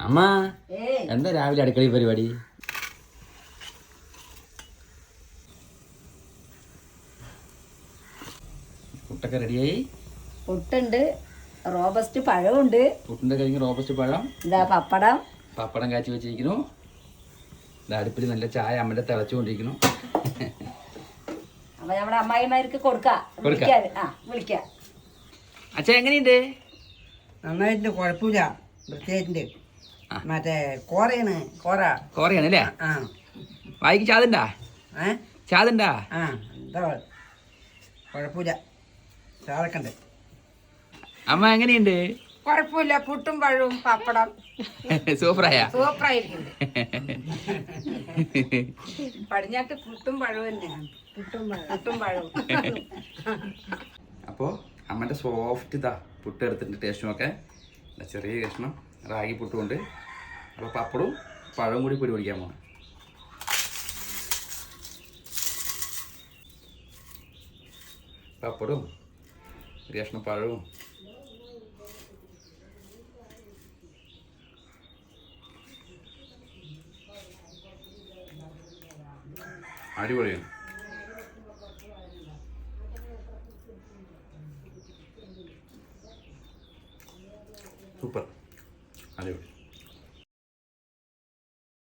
അമ്മ എന്താ രാവിലെ അടുക്കളയിൽ പരിപാടി? പുട്ടൊക്കെ റെഡിയായി. പുട്ടുണ്ട്, റോബസ്റ്റ് പഴമുണ്ട്. പുട്ടിന്റെ കഴിഞ്ഞ് റോബസ്റ്റ് പഴം. ഇതാ പപ്പടം കാച്ചി വെച്ചിരിക്കുന്നു. അടുപ്പിൽ നല്ല ചായ അമ്മയുടെ തിളച്ചുകൊണ്ടിരിക്കുന്നു. അപ്പൊ നമ്മുടെ അമ്മായിമാർക്ക് കൊടുക്കാം. അച്ഛൻ എങ്ങനെയുണ്ട്? നന്നായിട്ടുണ്ട്, കുഴപ്പമില്ല. വൃത്തിയായിട്ടുണ്ട്. മറ്റേ കോറയാണ് അല്ലേ? വായിക്ക് ചാതുണ്ടാ? ചാതുണ്ടാ? എന്താ കുഴപ്പമില്ല, ചാതൊക്കെ ഉണ്ട്. അമ്മ എങ്ങനെയുണ്ട്? കുഴപ്പമില്ല. പുട്ടും പഴവും പപ്പടം സൂപ്പറായിരിക്കും. പടിഞ്ഞാട്ട് പുട്ടും പഴവും തന്നെയാണ്. പുട്ടും പഴവും. അപ്പോൾ അമ്മൻ്റെ സോഫ്റ്റ് ഇതാ പുട്ട് എടുത്തിട്ടുണ്ട്. ടേസ്റ്റ് നോക്കാൻ ചെറിയ കഷ്ണം റാഗി പുട്ടുമുണ്ട്. അപ്പോൾ പപ്പടവും പഴവും കൂടി പൊടി പൊടിക്കാൻ പോകണം. പപ്പടവും ഒരു കഷ്ണം പഴവും അടിപൊളിയാണ്. സൂപ്പർ, അടിപൊളി.